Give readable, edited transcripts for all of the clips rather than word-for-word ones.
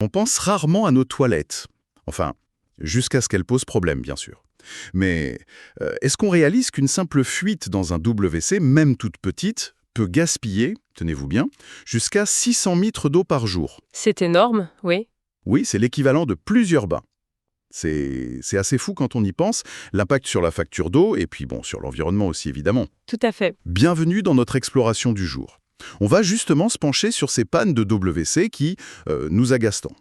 On pense rarement à nos toilettes. Enfin, jusqu'à ce qu'elles posent problème, bien sûr. Mais est-ce qu'on réalise qu'une simple fuite dans un WC, même toute petite, peut gaspiller, tenez-vous bien, jusqu'à 600 litres d'eau par jour? C'est énorme, oui. Oui, c'est l'équivalent de plusieurs bains. C'est assez fou quand on y pense, l'impact sur la facture d'eau et puis bon, sur l'environnement aussi évidemment. Tout à fait. Bienvenue dans notre exploration du jour. On va justement se pencher sur ces pannes de WC qui nous agacent tant.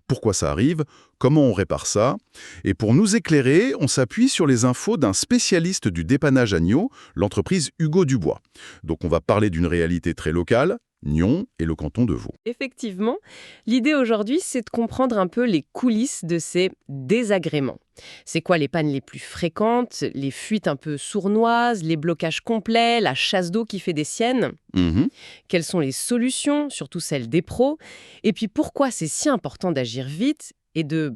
Pourquoi ça arrive? Comment on répare ça? Et pour nous éclairer, on s'appuie sur les infos d'un spécialiste du dépannage à Nyons, l'entreprise Hugo Dubois. Donc on va parler d'une réalité très locale, Nyons et le canton de Vaud. Effectivement, l'idée aujourd'hui, c'est de comprendre un peu les coulisses de ces désagréments. C'est quoi les pannes les plus fréquentes, les fuites un peu sournoises, les blocages complets, la chasse d'eau qui fait des siennes? Mhm. Quelles sont les solutions, surtout celles des pros? Et puis pourquoi c'est si important d'agir vite et de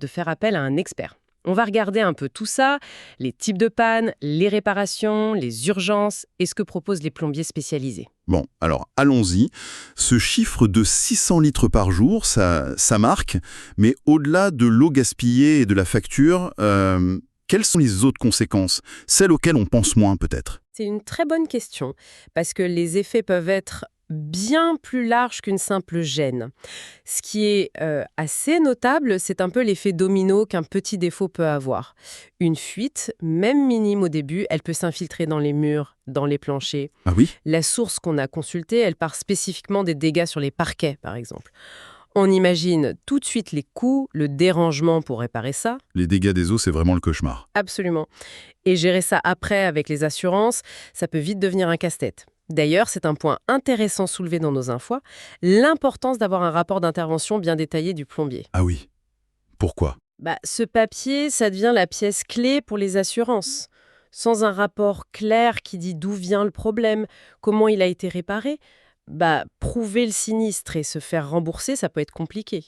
faire appel à un expert? On va regarder un peu tout ça, les types de pannes, les réparations, les urgences et ce que proposent les plombiers spécialisés. Bon, alors allons-y. Ce chiffre de 600 litres par jour, ça marque, mais au-delà de l'eau gaspillée et de la facture, quelles sont les autres conséquences? Celles auxquelles on pense moins peut-être. C'est une très bonne question, parce que les effets peuvent être bien plus larges qu'une simple gêne. Ce qui est assez notable, c'est un peu l'effet domino qu'un petit défaut peut avoir. Une fuite, même minime au début, elle peut s'infiltrer dans les murs, dans les planchers. Ah oui? La source qu'on a consultée, elle part spécifiquement des dégâts sur les parquets, par exemple. On imagine tout de suite les coûts, le dérangement pour réparer ça. Les dégâts des eaux, c'est vraiment le cauchemar. Absolument. Et gérer ça après avec les assurances, ça peut vite devenir un casse-tête. D'ailleurs, c'est un point intéressant soulevé dans nos infos, l'importance d'avoir un rapport d'intervention bien détaillé du plombier. Ah oui. Pourquoi? Ce papier, ça devient la pièce clé pour les assurances. Sans un rapport clair qui dit d'où vient le problème, comment il a été réparé, prouver le sinistre et se faire rembourser, ça peut être compliqué.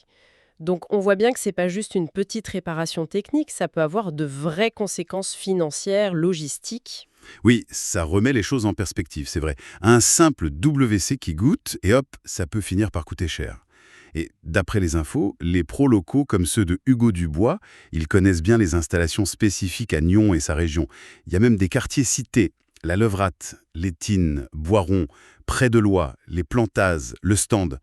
Donc on voit bien que c'est pas juste une petite réparation technique, ça peut avoir de vraies conséquences financières, logistiques. Oui, ça remet les choses en perspective, c'est vrai. Un simple WC qui goûte, et hop, ça peut finir par coûter cher. Et d'après les infos, les pros locaux comme ceux de Hugo Dubois, ils connaissent bien les installations spécifiques à Nyons et sa région. Il y a même des quartiers cités, la Levrate, l'Étine, Boiron, près de Loie, les Plantazes, le Stand.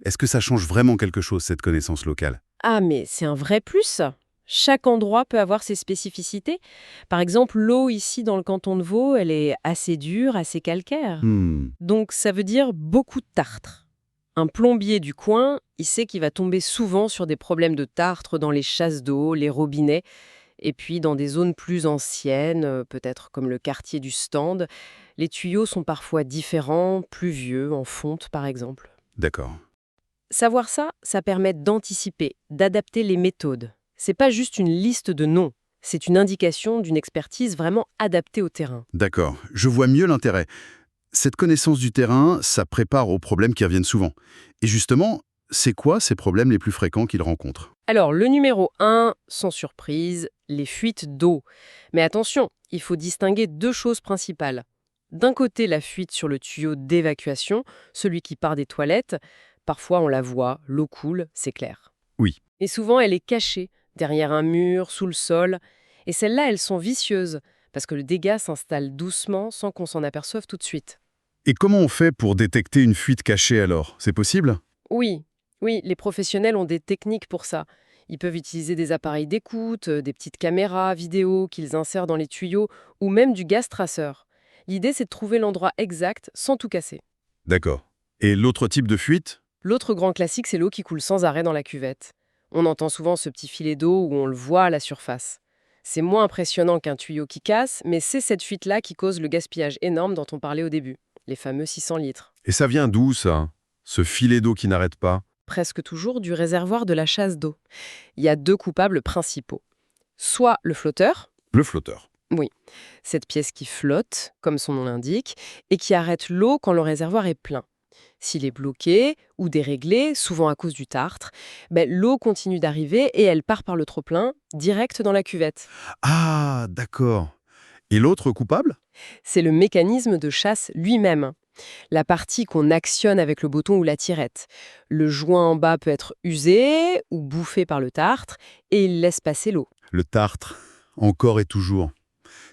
Est-ce que ça change vraiment quelque chose, cette connaissance locale? Ah mais c'est un vrai plus. Chaque endroit peut avoir ses spécificités. Par exemple, l'eau ici dans le canton de Vaud, elle est assez dure, assez calcaire. Hmm, Donc ça veut dire beaucoup de tartre. Un plombier du coin, il sait qu'il va tomber souvent sur des problèmes de tartre dans les chasses d'eau, les robinets, et puis dans des zones plus anciennes, peut-être comme le quartier du Stand, les tuyaux sont parfois différents, plus vieux, en fonte par exemple. d'accord. Savoir ça, ça permet d'anticiper, d'adapter les méthodes. C'est pas juste une liste de noms, c'est une indication d'une expertise vraiment adaptée au terrain. D'accord, je vois mieux l'intérêt. Cette connaissance du terrain, ça prépare aux problèmes qui reviennent souvent. Et justement, c'est quoi ces problèmes les plus fréquents qu'ils rencontrent? Alors, le numéro 1, sans surprise, les fuites d'eau. Mais attention, il faut distinguer deux choses principales. D'un côté, la fuite sur le tuyau d'évacuation, celui qui part des toilettes. Parfois, on la voit, l'eau coule, c'est clair. Oui. Et souvent, elle est cachée, derrière un mur, sous le sol. Et celles-là, elles sont vicieuses, parce que le dégât s'installe doucement sans qu'on s'en aperçoive tout de suite. Et comment on fait pour détecter une fuite cachée alors? C'est possible? Oui, oui, les professionnels ont des techniques pour ça. Ils peuvent utiliser des appareils d'écoute, des petites caméras, vidéo qu'ils insèrent dans les tuyaux, ou même du gaz traceur. L'idée, c'est de trouver l'endroit exact sans tout casser. D'accord. Et l'autre type de fuite? L'autre grand classique, c'est l'eau qui coule sans arrêt dans la cuvette. On entend souvent ce petit filet d'eau où on le voit à la surface. C'est moins impressionnant qu'un tuyau qui casse, mais c'est cette fuite-là qui cause le gaspillage énorme dont on parlait au début, les fameux 600 litres. Et ça vient d'où, ça? Ce filet d'eau qui n'arrête pas? Presque toujours du réservoir de la chasse d'eau. Il y a deux coupables principaux. Soit le flotteur, Le flotteur. oui, cette pièce qui flotte, comme son nom l'indique, et qui arrête l'eau quand le réservoir est plein. S'il est bloqué ou déréglé, souvent à cause du tartre, l'eau continue d'arriver et elle part par le trop-plein, direct dans la cuvette. Ah, d'accord. Et l'autre coupable? C'est le mécanisme de chasse lui-même. la partie qu'on actionne avec le bouton ou la tirette. Le joint en bas peut être usé ou bouffé par le tartre et il laisse passer l'eau. Le tartre, encore et toujours.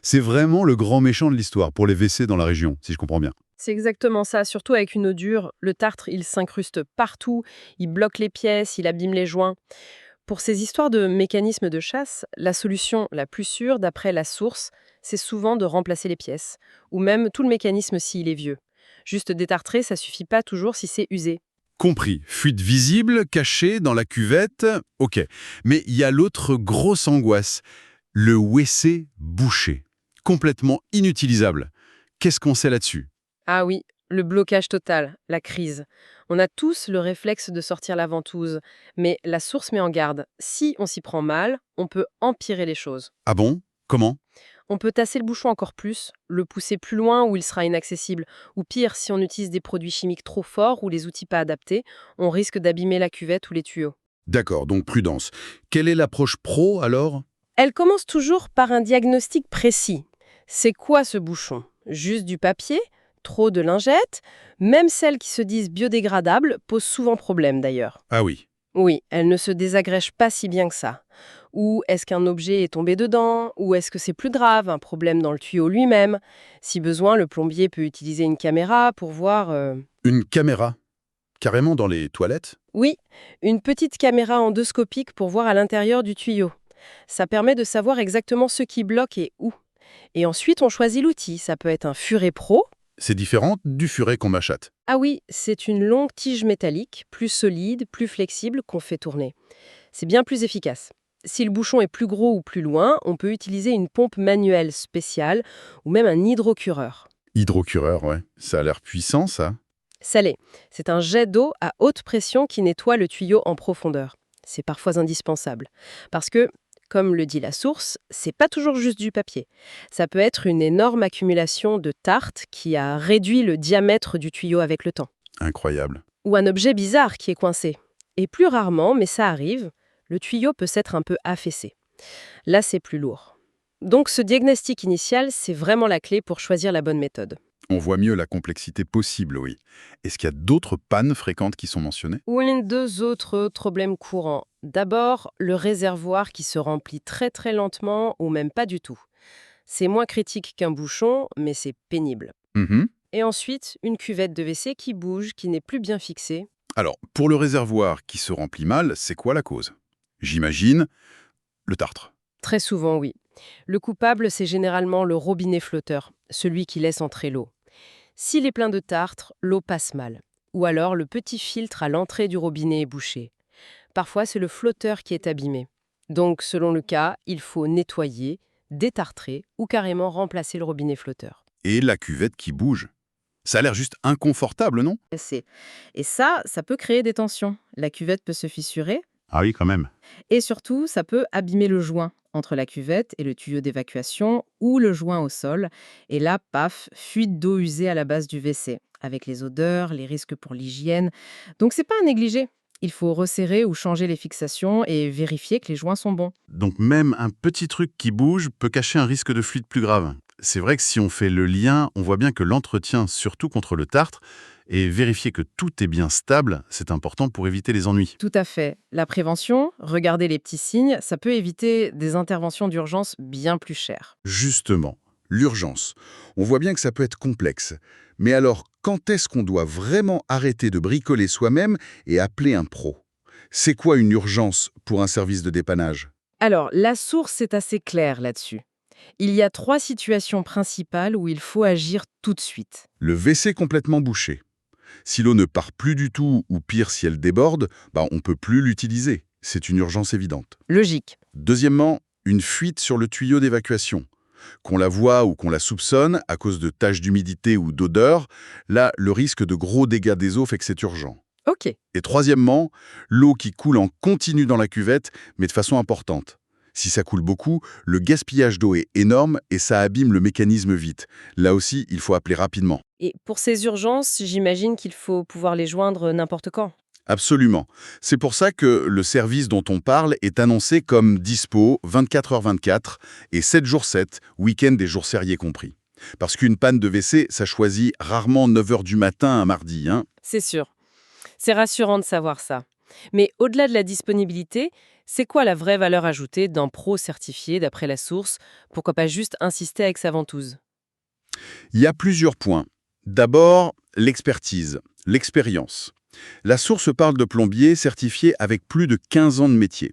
C'est vraiment le grand méchant de l'histoire pour les WC dans la région, si je comprends bien. C'est exactement ça, surtout avec une eau dure. Le tartre, il s'incruste partout, il bloque les pièces, il abîme les joints. Pour ces histoires de mécanismes de chasse, la solution la plus sûre, d'après la source, c'est souvent de remplacer les pièces, ou même tout le mécanisme s'il est vieux. Juste détartrer, ça suffit pas toujours si c'est usé. Compris. Fuite visible, cachée dans la cuvette, ok. Mais il y a l'autre grosse angoisse, le WC bouché. Complètement inutilisable. Qu'est-ce qu'on sait là-dessus? Ah oui, le blocage total, la crise. On a tous le réflexe de sortir la ventouse, mais la source met en garde. Si on s'y prend mal, on peut empirer les choses. Ah bon? Comment? On peut tasser le bouchon encore plus, le pousser plus loin où il sera inaccessible. Ou pire, si on utilise des produits chimiques trop forts ou les outils pas adaptés, on risque d'abîmer la cuvette ou les tuyaux. D'accord, donc prudence. Quelle est l'approche pro alors? Elle commence toujours par un diagnostic précis. C'est quoi ce bouchon? Juste du papier? Trop de lingettes? Même celles qui se disent biodégradables posent souvent problème d'ailleurs. Ah oui. Oui, elles ne se désagrègent pas si bien que ça. Ou est-ce qu'un objet est tombé dedans? Ou est-ce que c'est plus grave, un problème dans le tuyau lui-même? Si besoin, le plombier peut utiliser une caméra pour voir... Une caméra? Carrément dans les toilettes? Oui, une petite caméra endoscopique pour voir à l'intérieur du tuyau. Ça permet de savoir exactement ce qui bloque et où. Et ensuite, on choisit l'outil. Ça peut être un furet pro. C'est différent du furet qu'on m'achète. Ah oui, c'est une longue tige métallique, plus solide, plus flexible, qu'on fait tourner. C'est bien plus efficace. Si le bouchon est plus gros ou plus loin, on peut utiliser une pompe manuelle spéciale ou même un hydrocureur. Hydrocureur, ouais. Ça a l'air puissant, ça. Ça l'est. C'est un jet d'eau à haute pression qui nettoie le tuyau en profondeur. C'est parfois indispensable. Parce que, comme le dit la source, c'est pas toujours juste du papier. Ça peut être une énorme accumulation de tartre qui a réduit le diamètre du tuyau avec le temps. Incroyable. Ou un objet bizarre qui est coincé. Et plus rarement, mais ça arrive, le tuyau peut s'être un peu affaissé. Là, c'est plus lourd. Donc ce diagnostic initial, c'est vraiment la clé pour choisir la bonne méthode. On voit mieux la complexité possible, oui. Est-ce qu'il y a d'autres pannes fréquentes qui sont mentionnées? Oui, deux autres problèmes courants. D'abord, le réservoir qui se remplit très très lentement ou même pas du tout. C'est moins critique qu'un bouchon, mais c'est pénible. Mhm. Et ensuite, une cuvette de WC qui bouge, qui n'est plus bien fixée. Alors, pour le réservoir qui se remplit mal, c'est quoi la cause? J'imagine le tartre. Très souvent, oui. Le coupable, c'est généralement le robinet flotteur, celui qui laisse entrer l'eau. S'il est plein de tartre, l'eau passe mal. Ou alors, le petit filtre à l'entrée du robinet est bouché. Parfois, c'est le flotteur qui est abîmé. Donc, selon le cas, il faut nettoyer, détartrer ou carrément remplacer le robinet flotteur. Et la cuvette qui bouge. Ça a l'air juste inconfortable, non? Et ça peut créer des tensions. La cuvette peut se fissurer Ah oui, quand même. et surtout, ça peut abîmer le joint entre la cuvette et le tuyau d'évacuation ou le joint au sol. Et là, paf, fuite d'eau usée à la base du WC, avec les odeurs, les risques pour l'hygiène. Donc, c'est pas à négliger. Il faut resserrer ou changer les fixations et vérifier que les joints sont bons. Donc même un petit truc qui bouge peut cacher un risque de fuite plus grave. C'est vrai que si on fait le lien, on voit bien que l'entretien, surtout contre le tartre, et vérifier que tout est bien stable, c'est important pour éviter les ennuis. Tout à fait. La prévention, regarder les petits signes, ça peut éviter des interventions d'urgence bien plus chères. Justement, l'urgence. On voit bien que ça peut être complexe. Mais alors, quand est-ce qu'on doit vraiment arrêter de bricoler soi-même et appeler un pro? C'est quoi une urgence pour un service de dépannage? Alors, la source est assez claire là-dessus. Il y a 3 situations principales où il faut agir tout de suite. Le WC complètement bouché. Si l'eau ne part plus du tout, ou pire si elle déborde, on ne peut plus l'utiliser. C'est une urgence évidente. Logique. Deuxièmement, une fuite sur le tuyau d'évacuation. Qu'on la voit ou qu'on la soupçonne à cause de taches d'humidité ou d'odeur, là, le risque de gros dégâts des eaux fait que c'est urgent. Ok. Et troisièmement, l'eau qui coule en continu dans la cuvette, mais de façon importante. Si ça coule beaucoup, le gaspillage d'eau est énorme et ça abîme le mécanisme vite. Là aussi, il faut appeler rapidement. Et pour ces urgences, j'imagine qu'il faut pouvoir les joindre n'importe quand. Absolument. C'est pour ça que le service dont on parle est annoncé comme dispo 24h24 et 7 jours 7, week-end et jours fériés compris. Parce qu'une panne de WC, ça choisit rarement 9 heures du matin un mardi, hein. C'est sûr. C'est rassurant de savoir ça. Mais au-delà de la disponibilité, c'est quoi la vraie valeur ajoutée d'un pro certifié d'après la source? Pourquoi pas juste insister avec sa ventouse? Il y a plusieurs points. D'abord, l'expertise, l'expérience. La source parle de plombiers certifiés avec plus de 15 ans de métier.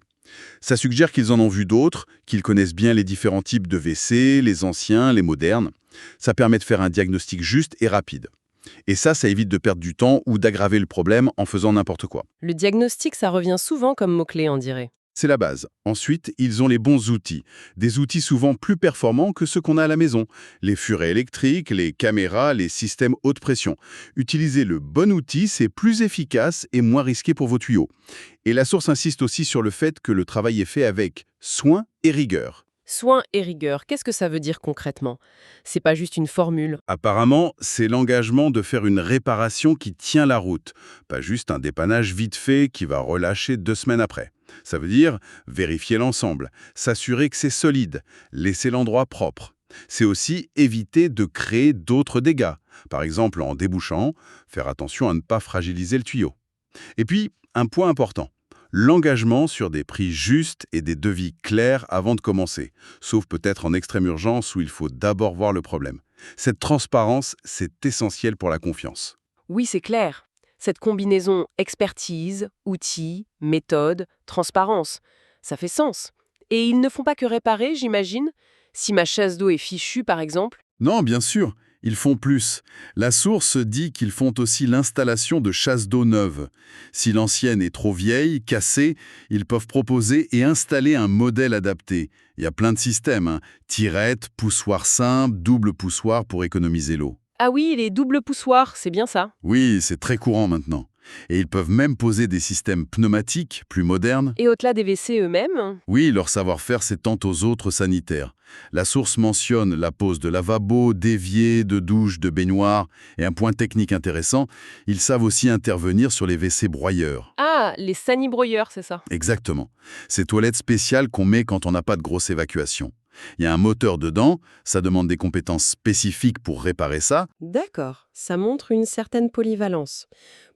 Ça suggère qu'ils en ont vu d'autres, qu'ils connaissent bien les différents types de WC, les anciens, les modernes. Ça permet de faire un diagnostic juste et rapide. Et ça évite de perdre du temps ou d'aggraver le problème en faisant n'importe quoi. Le diagnostic, ça revient souvent comme mot-clé, on dirait. C'est la base. Ensuite, ils ont les bons outils. Des outils souvent plus performants que ceux qu'on a à la maison. Les furets électriques, les caméras, les systèmes haute pression. Utiliser le bon outil, c'est plus efficace et moins risqué pour vos tuyaux. Et la source insiste aussi sur le fait que le travail est fait avec soin et rigueur. Soin et rigueur, qu'est-ce que ça veut dire concrètement? C'est pas juste une formule. Apparemment, c'est l'engagement de faire une réparation qui tient la route, pas juste un dépannage vite fait qui va relâcher 2 semaines après. Ça veut dire vérifier l'ensemble, s'assurer que c'est solide, laisser l'endroit propre. C'est aussi éviter de créer d'autres dégâts, par exemple en débouchant, faire attention à ne pas fragiliser le tuyau. Et puis, un point important. L'engagement sur des prix justes et des devis clairs avant de commencer, sauf peut-être en extrême urgence où il faut d'abord voir le problème. Cette transparence, c'est essentiel pour la confiance. Oui, c'est clair. Cette combinaison expertise, outils, méthode, transparence, ça fait sens. Et ils ne font pas que réparer, j'imagine? Si ma chasse d'eau est fichue, par exemple? Non, bien sûr, ils font plus. La source dit qu'ils font aussi l'installation de chasse d'eau neuve. Si l'ancienne est trop vieille, cassée, ils peuvent proposer et installer un modèle adapté. Il y a plein de systèmes, hein. Tirette, poussoir simple, double poussoir pour économiser l'eau. Ah oui, les doubles poussoirs, c'est bien ça. Oui, c'est très courant maintenant. Et ils peuvent même poser des systèmes pneumatiques plus modernes. Et au-delà des WC eux-mêmes? Oui, leur savoir-faire s'étend aux autres sanitaires. La source mentionne la pose de lavabo, d'évier, de douche, de baignoire. Et un point technique intéressant, ils savent aussi intervenir sur les WC broyeurs. Ah, les sanibroyeurs, c'est ça. Exactement. Ces toilettes spéciales qu'on met quand on n'a pas de grosse évacuation. Il y a un moteur dedans, ça demande des compétences spécifiques pour réparer ça. D'accord, ça montre une certaine polyvalence.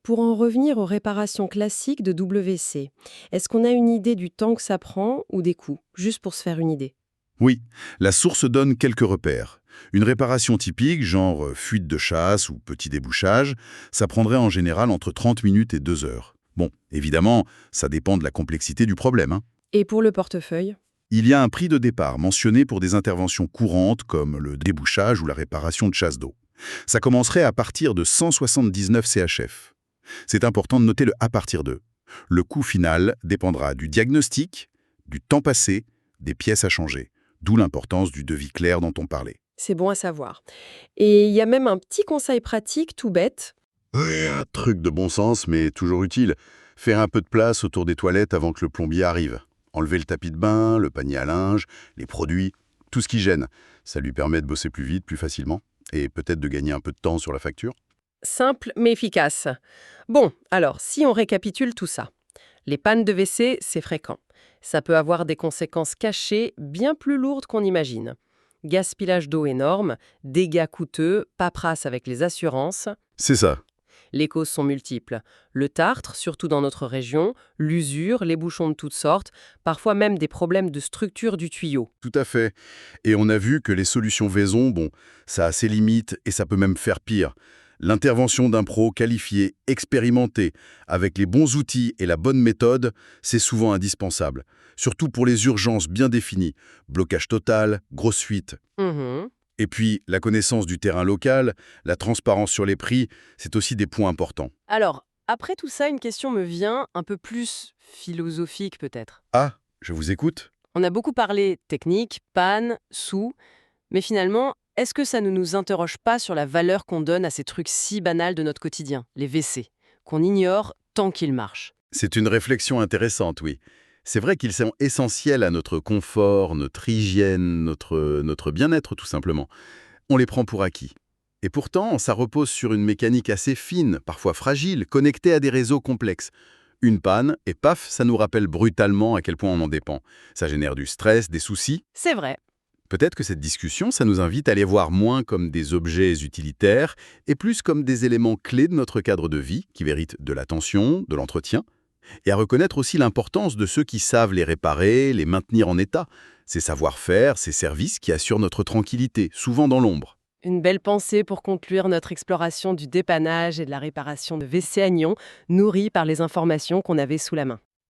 Pour en revenir aux réparations classiques de WC, est-ce qu'on a une idée du temps que ça prend ou des coûts, juste pour se faire une idée? Oui, la source donne quelques repères. Une réparation typique, genre fuite de chasse ou petit débouchage, ça prendrait en général entre 30 minutes et 2 heures. Bon, évidemment, ça dépend de la complexité du problème, hein. Et pour le portefeuille? Il y a un prix de départ mentionné pour des interventions courantes comme le débouchage ou la réparation de chasse d'eau. Ça commencerait à partir de 179 CHF. C'est important de noter le à partir de. Le coût final dépendra du diagnostic, du temps passé, des pièces à changer, d'où l'importance du devis clair dont on parlait. C'est bon à savoir. Et il y a même un petit conseil pratique tout bête. Ouais, un truc de bon sens, mais toujours utile. Faire un peu de place autour des toilettes avant que le plombier arrive. Enlever le tapis de bain, le panier à linge, les produits, tout ce qui gêne. Ça lui permet de bosser plus vite, plus facilement, et peut-être de gagner un peu de temps sur la facture. Simple mais efficace. Bon, alors, si on récapitule tout ça. Les pannes de WC, c'est fréquent. Ça peut avoir des conséquences cachées bien plus lourdes qu'on imagine. Gaspillage d'eau énorme, dégâts coûteux, paperasse avec les assurances. C'est ça. Les causes sont multiples. Le tartre, surtout dans notre région, l'usure, les bouchons de toutes sortes, parfois même des problèmes de structure du tuyau. Tout à fait. Et on a vu que les solutions Vaison, bon, ça a ses limites et ça peut même faire pire. L'intervention d'un pro qualifié, expérimenté, avec les bons outils et la bonne méthode, c'est souvent indispensable. Surtout pour les urgences bien définies. Blocage total, grosse fuite. Et puis, la connaissance du terrain local, la transparence sur les prix, c'est aussi des points importants. Alors, après tout ça, une question me vient, un peu plus philosophique peut-être. Ah, je vous écoute. On a beaucoup parlé technique, panne, sous, mais finalement, est-ce que ça ne nous interroge pas sur la valeur qu'on donne à ces trucs si banals de notre quotidien, les WC, qu'on ignore tant qu'ils marchent? C'est une réflexion intéressante, oui. C'est vrai qu'ils sont essentiels à notre confort, notre hygiène, notre bien-être tout simplement. On les prend pour acquis. Et pourtant, ça repose sur une mécanique assez fine, parfois fragile, connectée à des réseaux complexes. Une panne, et paf, ça nous rappelle brutalement à quel point on en dépend. Ça génère du stress, des soucis. C'est vrai. Peut-être que cette discussion, ça nous invite à les voir moins comme des objets utilitaires et plus comme des éléments clés de notre cadre de vie qui méritent de l'attention, de l'entretien, et à reconnaître aussi l'importance de ceux qui savent les réparer, les maintenir en état, ces savoir-faire, ces services qui assurent notre tranquillité, souvent dans l'ombre. Une belle pensée pour conclure notre exploration du dépannage et de la réparation de WC Agnon, nourrie par les informations qu'on avait sous la main.